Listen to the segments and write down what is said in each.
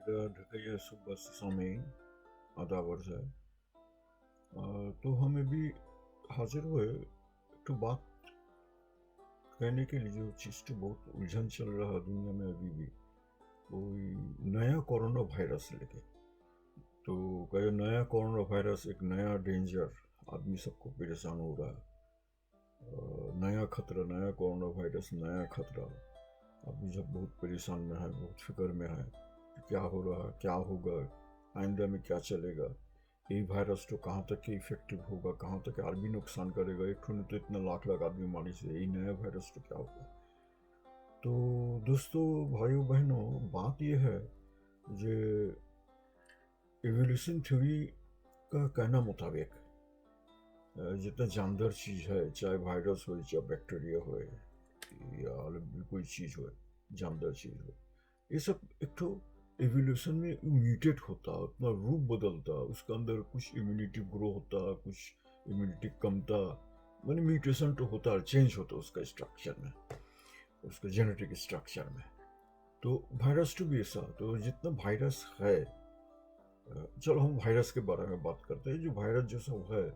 ढकैया सुबह समय आधा वर्ष है। तो हमें भी हाजिर हुए तो बात कहने के लिए जो चीज़ तो बहुत उलझन चल रहा है दुनिया में अभी भी, कोई नया कोरोना वायरस लेके। तो कहे नया कोरोना वायरस एक नया डेंजर, आदमी सबको परेशान हो रहा है। नया खतरा, नया कोरोना वायरस, नया खतरा। आदमी जब बहुत परेशान में है, बहुत फिक्र में है कि क्या हो रहा है, क्या होगा, आइंदा में क्या चलेगा, ये वायरस तो कहाँ तक इफेक्टिव होगा, कहाँ तक और भी नुकसान करेगा। एक ठो तो इतना लाख लाख आदमी मारी से, यही नया वायरस तो क्या होगा। तो दोस्तों, भाइयों बहनों, बात यह है जो एवोल्यूशन थ्योरी का कहना मुताबिक जितना जानदार चीज़ है, चाहे वायरस हो, चाहे बैक्टीरिया हो, या कोई चीज़ हो, जानदार चीज़ हो, ये सब एक तो एवोल्यूशन में म्यूटेट होता, अपना रूप बदलता, उसके अंदर कुछ इम्यूनिटी ग्रो होता, कुछ इम्यूनिटी कमता, मैंने म्यूटेशन तो होता है, चेंज होता उसका स्ट्रक्चर में, उसका जेनेटिक स्ट्रक्चर में। तो वायरस तो भी ऐसा। तो जितना वायरस है, चलो हम वायरस के बारे में बात करते हैं। जो वायरस जो सब है,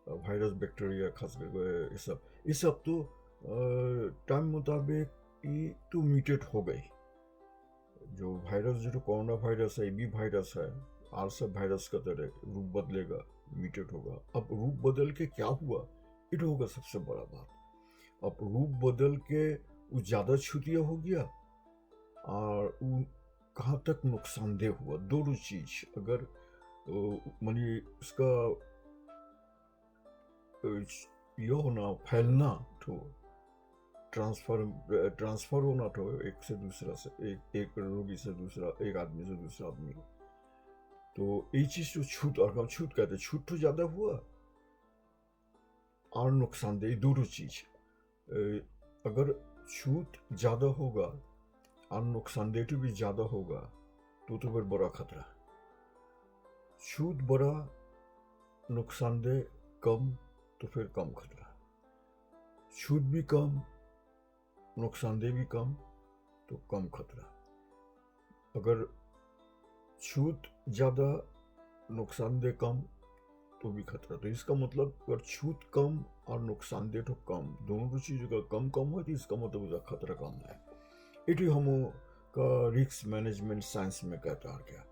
वायरस बैक्टीरिया खास करके, ये सब तो टाइम मुताबिक ये तो म्यूटेट हो गई। जो वायरस जो कोरोना वायरस है, ये भी वायरस है, आर सब वायरस का तरह रूप बदलेगा, म्यूटेट होगा। अब रूप बदल के क्या हुआ, ये तो होगा सबसे बड़ा बात। अब रूप बदल के वो ज़्यादा छुतिया हो गया और वो कहाँ तक नुकसानदेह हुआ, दोनों चीज। अगर मानी उसका ये होना, फैलना, तो ट्रांसफर होना, तो एक से दूसरा से, एक रोगी से दूसरा, एक आदमी से दूसरा आदमी। तो ये चीज तो छूट, और हम छूट कहते, छूट तो ज्यादा हुआ और नुकसानदेह, दोनों चीज। अगर छूट ज्यादा होगा और नुकसानदेह तो भी ज्यादा होगा, तो फिर बड़ा खतरा। छूट बड़ा, नुकसानदेह कम, तो फिर कम खतरा। छूट भी कम, नुकसानदेह भी कम, तो कम खतरा। अगर छूट ज़्यादा, नुकसानदेह कम, तो भी खतरा। तो इसका मतलब अगर छूट कम और नुकसानदेह तो कम, दोनों चीज़ अगर कम कम हो, तो इसका मतलब उसका खतरा कम है। ये हम का रिस्क मैनेजमेंट साइंस में कहता है क्या,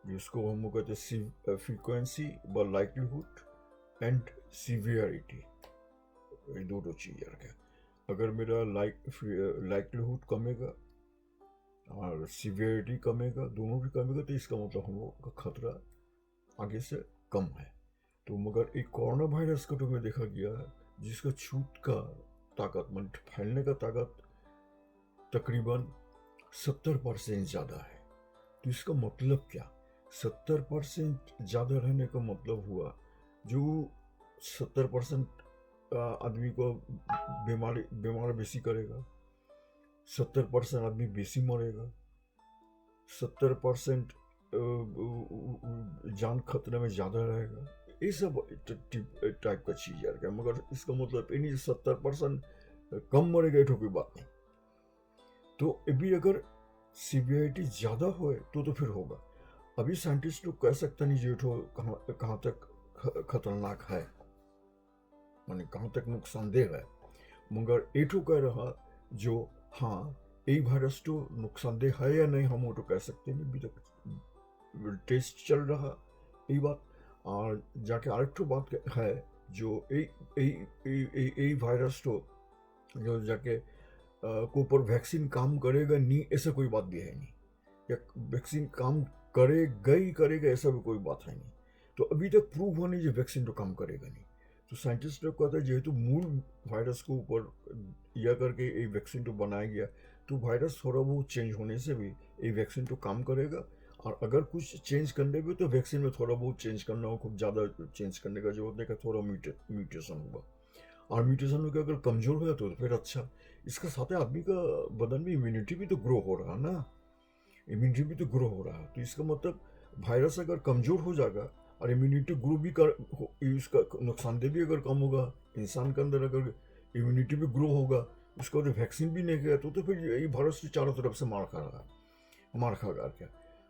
जिसको हम कहते हैं फ्रीक्वेंसी व लाइक्लीहुड एंड सीवियरिटी। ये दोनों चीज़ क्या, अगर मेरा लाइक्लीहुड कमेगा और सीवियरिटी कमेगा, दोनों भी कमेगा, तो इसका मतलब हम लोग का खतरा आगे से कम है। तो मगर एक कोरोना वायरस का तो में देखा गया है, जिसका छूट का ताकत, मतलब फैलने का ताकत तकरीबन 70% ज़्यादा है। तो इसका मतलब क्या, 70% ज़्यादा रहने का मतलब हुआ, जो 70% आदमी को बीमार बेसी करेगा, 70% आदमी बेसी मरेगा, 70% जान खतरे में ज़्यादा रहेगा। ये सब टाइप का चीज़ यार। मगर इसका मतलब ये नहीं 70% कम मरेगा, ये कोई बात नहीं। तो अभी अगर सीवियरिटी ज़्यादा हो तो फिर होगा। अभी साइंटिस्ट लोग कह सकते नहीं जो कहाँ तक खतरनाक है, माने कहाँ तक नुकसानदेह है। मगर ये तो कह रहा जो हाँ, ये वायरस तो नुकसानदेह है या नहीं, हम वो तो कह सकते नहीं, अभी तक टेस्ट चल रहा ये बात। और जाके आरेक तो बात है जो ये वायरस तो जो जाके को ऊपर वैक्सीन काम करेगा नहीं, ऐसा कोई बात भी है नहीं, या वैक्सीन काम करेगा ही करेगा, ऐसा भी कोई बात है नहीं। तो अभी तक प्रूव होने जो वैक्सीन तो काम करेगा नहीं। तो साइंटिस्ट लोग कहते हैं जेहेतु मूल वायरस को ऊपर यह करके एक वैक्सीन तो बनाया गया, तो वायरस थोड़ा बहुत चेंज होने से भी ये वैक्सीन तो काम करेगा। और अगर कुछ चेंज करने भी तो वैक्सीन में थोड़ा बहुत चेंज करना हो, खूब ज़्यादा चेंज करने का जरूरत नहीं, का थोड़ा म्यूटेशन होगा। और म्यूटेशन होकर अगर कमज़ोर हो जाता तो फिर अच्छा। इसके साथ आदमी का बदन में इम्यूनिटी भी तो ग्रो हो रहा है ना, इम्यूनिटी भी तो ग्रो हो रहा है। तो इसका मतलब वायरस अगर कमज़ोर हो जाएगा और इम्यूनिटी ग्रो भी कर, इसका नुकसानदेह भी अगर कम होगा, इंसान के अंदर अगर इम्यूनिटी भी ग्रो होगा, उसका तो वैक्सीन भी नहीं गया, तो फिर यही वायरस चारों तरफ से मार खा रहा है, मार खा क्या।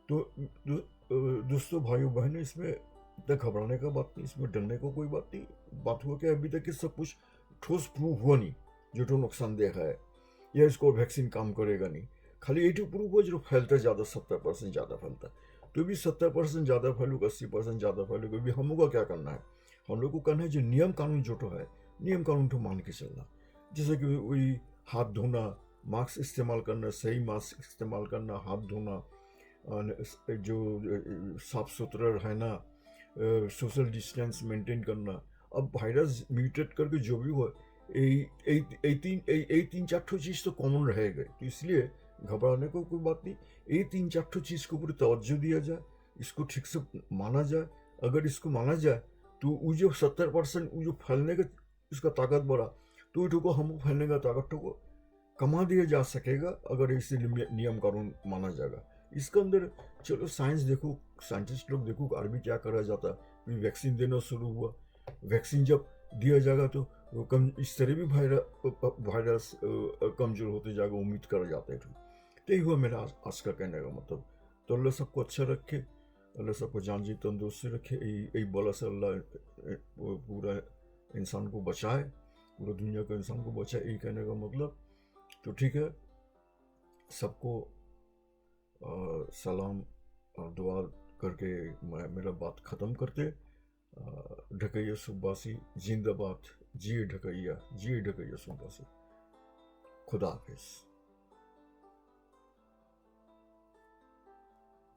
तो दोस्तों, भाइयों बहनों, इसमें इतना घबराने का बात नहीं, इसमें डरने को कोई बात नहीं। बात हुआ कि अभी तक ये सब कुछ ठोस प्रूफ हुआ नहीं जो तो नुकसानदेह है, या इसको वैक्सीन काम करेगा नहीं। खाली ये तो प्रूफ हुआ जो फैलता ज़्यादा, 70% ज़्यादा फैलता है। तो भी 70% ज़्यादा फैलूगा, 80% ज़्यादा फैलूगा, अभी हम लोग का क्या करना है? हम लोग को करना है जो नियम कानून जो तो है, नियम कानून तो मान के चलना। जैसे कि वही हाथ धोना, मास्क इस्तेमाल करना, सही मास्क इस्तेमाल करना, हाथ धोना, जो साफ सुथरा रहना, सोशल डिस्टेंस मेंटेन करना। अब वायरस म्यूटेट करके जो भी हुआ, तीन चार ठो चीज़ तो कॉमन रहेगा, तो इसलिए घबराने को कोई बात नहीं। ये तीन चार ठो चीज़ को पूरी तवज्जो दिया जाए, इसको ठीक से माना जाए। अगर इसको माना जाए तो वो जो 70% वो जो फैलने का उसका ताकत बढ़ा, तो वो को हम फैलने का ताकत को कमा दिया जा सकेगा अगर इसे नियम कानून माना जाएगा। इसके अंदर चलो साइंस देखो, साइंटिस्ट लोग देखो आर्मी क्या करा जाता है। वैक्सीन देना शुरू हुआ, वैक्सीन जब दिया जाएगा तो वो कम इस तरह भी वायरस कमजोर होते जाएगा, उम्मीद करा जाता है। तो यही हुआ मेरा आज का कहने का मतलब। तो अल्लाह सबको अच्छा रखे, अल्लाह सबको जान जी तंदुरुस्ती रखे। यही बोला से अल्लाह पूरा इंसान को बचाए, पूरा दुनिया का इंसान को बचाए, यही कहने का मतलब। तो ठीक है, सबको सलाम और दुआ करके मैं मेरा बात ख़त्म करते। ढकैया सुबासी जिंदाबाद, जिए ढकैया, जिए ढकैया सुबासी। खुदा हाफिज़।